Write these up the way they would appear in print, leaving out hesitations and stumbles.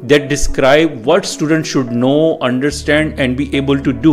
that describe what student should know, understand and be able to do।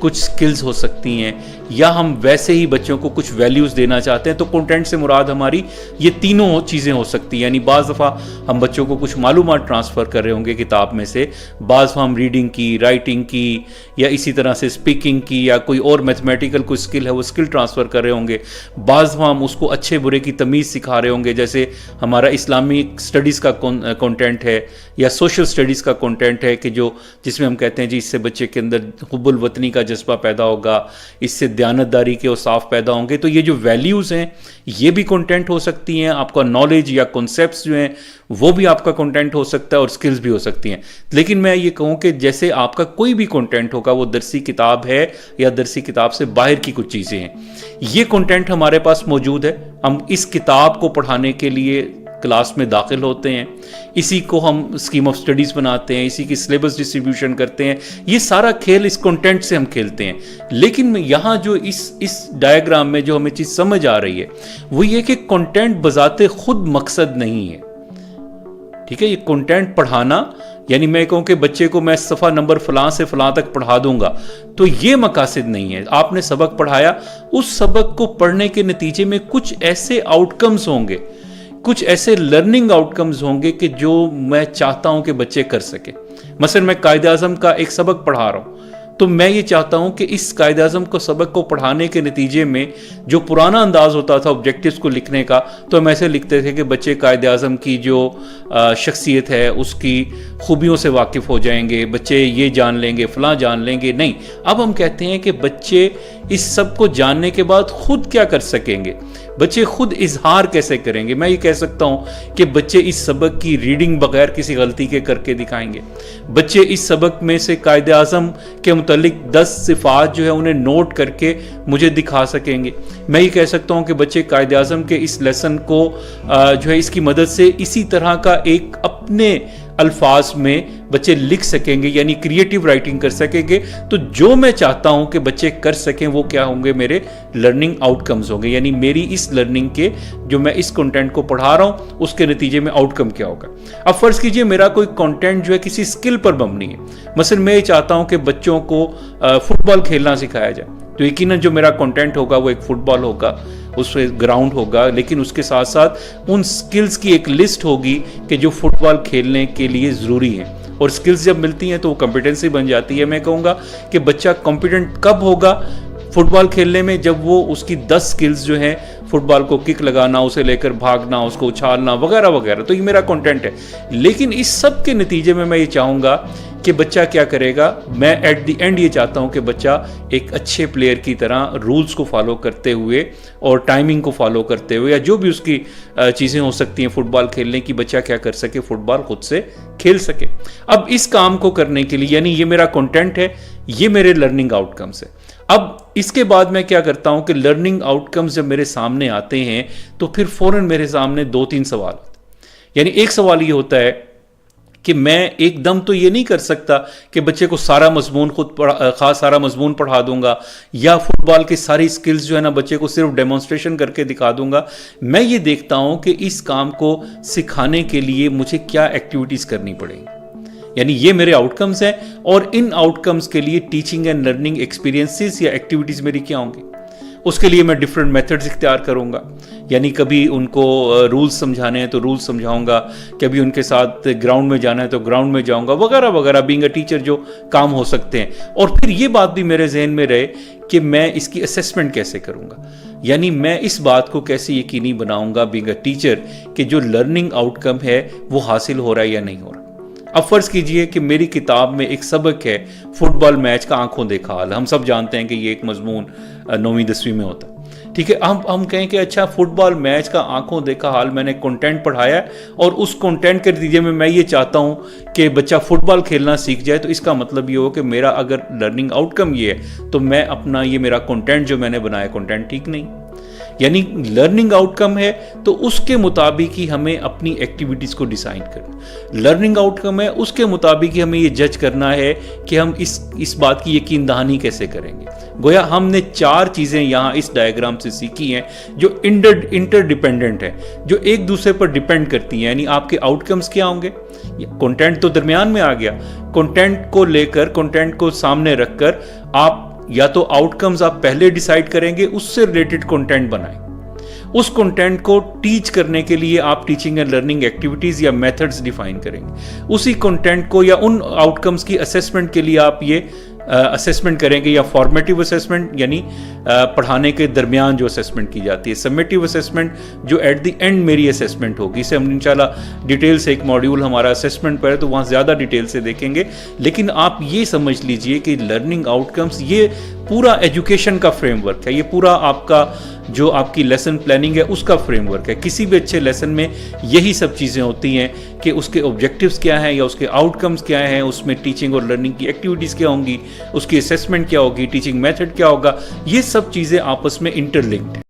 کچھ skills ہو سکتی ہیں، یا ہم ویسے ہی بچوں کو کچھ ویلیوز دینا چاہتے ہیں. تو کنٹینٹ سے مراد ہماری یہ تینوں چیزیں ہو سکتی ہیں. یعنی بعض دفعہ ہم بچوں کو کچھ معلومات ٹرانسفر کر رہے ہوں گے کتاب میں سے، بعض دفعہ ہم ریڈنگ کی، رائٹنگ کی، یا اسی طرح سے اسپیکنگ کی، یا کوئی اور میتھمیٹیکل کوئی اسکل ہے وہ اسکل ٹرانسفر کر رہے ہوں گے. بعض دفعہ ہم اس کو اچھے برے کی تمیز سکھا رہے ہوں گے، جیسے ہمارا اسلامک اسٹڈیز کا کنٹینٹ ہے یا سوشل اسٹڈیز کا کنٹینٹ ہے کہ جس میں ہم کہتے ہیں جی اس سے بچے کے اندر حب الوطنی کا جذبہ پیدا ہوگا، اس سے دیانتداری کے اوصاف پیدا ہوں گے. تو یہ جو ویلیوز ہیں یہ بھی کنٹینٹ ہو سکتی ہیں. آپ کا نالج یا کنسیپٹس جو ہیں وہ بھی آپ کا کنٹینٹ ہو سکتا ہے، اور سکلز بھی ہو سکتی ہیں. لیکن میں یہ کہوں کہ جیسے آپ کا کوئی بھی کنٹینٹ ہوگا وہ درسی کتاب ہے یا درسی کتاب سے باہر کی کچھ چیزیں ہیں، یہ کنٹینٹ ہمارے پاس موجود ہے. ہم اس کتاب کو پڑھانے کے لیے کلاس میں داخل ہوتے ہیں، اسی کو ہم اسکیم آف سٹڈیز بناتے ہیں، اسی کی سلیبس ڈسٹریبیوشن کرتے ہیں. یہ سارا کھیل اس کنٹینٹ سے ہم کھیلتے ہیں. لیکن یہاں جو اس ڈائیگرام میں جو ہمیں چیز سمجھ آ رہی ہے وہ یہ کہ کنٹینٹ بذات خود مقصد نہیں ہے. ٹھیک ہے، یہ کنٹینٹ پڑھانا، یعنی میں کہوں کہ بچے کو میں صفحہ نمبر فلاں سے فلاں تک پڑھا دوں گا، تو یہ مقاصد نہیں ہے. آپ نے سبق پڑھایا، اس سبق کو پڑھنے کے نتیجے میں کچھ ایسے آؤٹ کمز ہوں گے، کچھ ایسے لرننگ آؤٹ کمز ہوں گے کہ جو میں چاہتا ہوں کہ بچے کر سکیں. مثلا میں قائد اعظم کا ایک سبق پڑھا رہا ہوں، تو میں یہ چاہتا ہوں کہ اس قائد اعظم کو سبق کو پڑھانے کے نتیجے میں جو پرانا انداز ہوتا تھا آبجیکٹیوز کو لکھنے کا، تو ہم ایسے لکھتے تھے کہ بچے قائد اعظم کی جو شخصیت ہے اس کی خوبیوں سے واقف ہو جائیں گے، بچے یہ جان لیں گے، فلاں جان لیں گے. نہیں، اب ہم کہتے ہیں کہ بچے اس سب کو جاننے کے بعد خود کیا کر سکیں گے، بچے خود اظہار کیسے کریں گے. میں یہ کہہ سکتا ہوں کہ بچے اس سبق کی ریڈنگ بغیر کسی غلطی کے کر کے دکھائیں گے. بچے اس سبق میں سے قائد اعظم کے متعلق 10 صفات جو ہے انہیں نوٹ کر کے مجھے دکھا سکیں گے. میں یہ کہہ سکتا ہوں کہ بچے قائد اعظم کے اس لیسن کو جو ہے اس کی مدد سے اسی طرح کا ایک اپنے الفاظ میں بچے لکھ سکیں گے، یعنی کریٹیو رائٹنگ کر سکیں گے. تو جو میں چاہتا ہوں کہ بچے کر سکیں وہ کیا ہوں گے، میرے لرننگ آؤٹ کمز ہوں گے. یعنی میری اس لرننگ کے جو میں اس کنٹینٹ کو پڑھا رہا ہوں اس کے نتیجے میں آؤٹ کم کیا ہوگا. اب فرض کیجئے میرا کوئی کنٹینٹ جو ہے کسی سکل پر مبنی ہے. مثلا میں یہ چاہتا ہوں کہ بچوں کو فٹ بال کھیلنا سکھایا جائے، تو یقیناً جو میرا کنٹینٹ ہوگا وہ ایک فٹ بال ہوگا، اس پہ گراؤنڈ ہوگا، لیکن اس کے ساتھ ساتھ ان سکلز کی ایک لسٹ ہوگی کہ جو فٹ بال کھیلنے کے لیے ضروری ہیں. اور سکلز جب ملتی ہیں تو وہ کمپیٹنسی بن جاتی ہے. میں کہوں گا کہ بچہ کمپیٹنٹ کب ہوگا فٹ بال کھیلنے میں، جب وہ اس کی 10 سکلز جو ہیں، فٹ بال کو کک لگانا، اسے لے کر بھاگنا، اس کو اچھالنا وغیرہ وغیرہ. تو یہ میرا کنٹینٹ ہے. لیکن اس سب کے نتیجے میں یہ چاہوں گا کہ بچہ کیا کرے گا. میں ایٹ دی اینڈ یہ چاہتا ہوں کہ بچہ ایک اچھے پلیئر کی طرح رولز کو فالو کرتے ہوئے اور ٹائمنگ کو فالو کرتے ہوئے، یا جو بھی اس کی چیزیں ہو سکتی ہیں فٹ بال کھیلنے کی، بچہ کیا کر سکے، فٹ بال خود سے کھیل سکے. اب اس کام کو کرنے کے لیے، یعنی یہ میرا کنٹینٹ ہے، یہ میرے لرننگ آؤٹ کمز ہے. اب اس کے بعد میں کیا کرتا ہوں کہ لرننگ آؤٹ کمز جب میرے سامنے آتے ہیں تو پھر فوراً میرے سامنے 2-3 سوال ہوتے ہیں. یعنی ایک سوال یہ ہوتا ہے کہ میں ایک دم تو یہ نہیں کر سکتا کہ بچے کو سارا مضمون پڑھا دوں گا، یا فٹ بال کی ساری سکلز جو ہے نا بچے کو صرف ڈیمونسٹریشن کر کے دکھا دوں گا. میں یہ دیکھتا ہوں کہ اس کام کو سکھانے کے لیے مجھے کیا ایکٹیویٹیز کرنی پڑیں گی. یعنی یہ میرے آؤٹ کمز ہیں، اور ان آؤٹ کمز کے لیے ٹیچنگ اینڈ لرننگ ایکسپیرینسز یا ایکٹیویٹیز میری کیا ہوں گی. اس کے لیے میں ڈیفرنٹ میتھڈز اختیار کروں گا. یعنی کبھی ان کو رولز سمجھانے ہیں تو رولز سمجھاؤں گا، کبھی ان کے ساتھ گراؤنڈ میں جانا ہے تو گراؤنڈ میں جاؤں گا، وغیرہ وغیرہ. بینگ اے ٹیچر جو کام ہو سکتے ہیں. اور پھر یہ بات بھی میرے ذہن میں رہے کہ میں اس کی اسیسمنٹ کیسے کروں گا. یعنی میں اس بات کو کیسے یقینی بناؤں گا بینگ اے ٹیچر کہ جو لرننگ آؤٹ کم ہے وہ حاصل ہو رہا ہے یا نہیں ہو رہا. اب فرض کیجئے کہ میری کتاب میں ایک سبق ہے فٹ بال میچ کا آنکھوں دیکھا حال. ہم سب جانتے ہیں کہ یہ ایک مضمون 9ویں 10ویں میں ہوتا ہے. ٹھیک ہے، ہم کہیں کہ اچھا فٹ بال میچ کا آنکھوں دیکھا حال میں نے کنٹینٹ پڑھایا ہے، اور اس کنٹینٹ کے نتیجے میں یہ چاہتا ہوں کہ بچہ فٹ بال کھیلنا سیکھ جائے. تو اس کا مطلب یہ ہو کہ میرا اگر لرننگ آؤٹ کم یہ ہے تو میں اپنا یہ میرا کنٹینٹ جو میں نے بنایا کنٹینٹ ٹھیک نہیں. یعنی لرننگ آؤٹ کم ہے تو اس کے مطابق ہی ہمیں اپنی ایکٹیویٹیز کو ڈیزائن کرنا. لرننگ آؤٹ کم ہے اس کے مطابق ہی ہمیں یہ جج کرنا ہے کہ ہم اس بات کی یقین دہانی کیسے کریں گے. گویا ہم نے 4 چیزیں یہاں اس ڈائیگرام سے سیکھی ہیں جو انٹر ڈیپینڈنٹ ہیں, جو ایک دوسرے پر ڈیپینڈ کرتی ہیں. یعنی آپ کے آؤٹ کمز کیا ہوں گے, کنٹینٹ تو درمیان میں آ گیا, کنٹینٹ کو لے کر, کنٹینٹ کو سامنے رکھ کر آپ یا تو آؤٹ کمز آپ پہلے ڈیسائیڈ کریں گے, اس سے ریلیٹڈ کنٹینٹ بنائیں. اس کنٹینٹ کو ٹیچ کرنے کے لیے آپ ٹیچنگ اینڈ لرننگ ایکٹیویٹیز یا میتھڈز ڈیفائن کریں گے. اسی کنٹینٹ کو یا ان آؤٹ کمز کی اسیسمنٹ کے لیے آپ یہ اسیسمنٹ کریں گے, یا فارمیٹیو اسیسمنٹ یعنی پڑھانے کے درمیان جو اسیسمنٹ کی جاتی ہے, سمیٹیو اسیسمنٹ جو ایٹ دی اینڈ میری اسیسمنٹ ہوگی. اسے ہم انشاءاللہ ڈیٹیل سے ایک موڈیول ہمارا اسیسمنٹ پر ہے تو وہاں زیادہ ڈیٹیل سے دیکھیں گے. لیکن آپ یہ سمجھ لیجئے کہ لرننگ آؤٹ کمز یہ پورا ایجوکیشن کا فریم ورک ہے, یہ پورا آپ کا جو آپ کی لیسن پلاننگ ہے اس کا فریم ورک ہے. کسی بھی اچھے لیسن میں یہی سب چیزیں ہوتی ہیں کہ اس کے آبجیکٹیوز کیا ہیں یا اس کے آؤٹ کمز کیا ہیں, اس میں ٹیچنگ اور لرننگ کی ایکٹیویٹیز کیا ہوں گی, اس کی اسیسمنٹ کیا ہوگی, ٹیچنگ میتھڈ کیا ہوگا. یہ سب چیزیں آپس میں انٹر لنکڈ ہیں.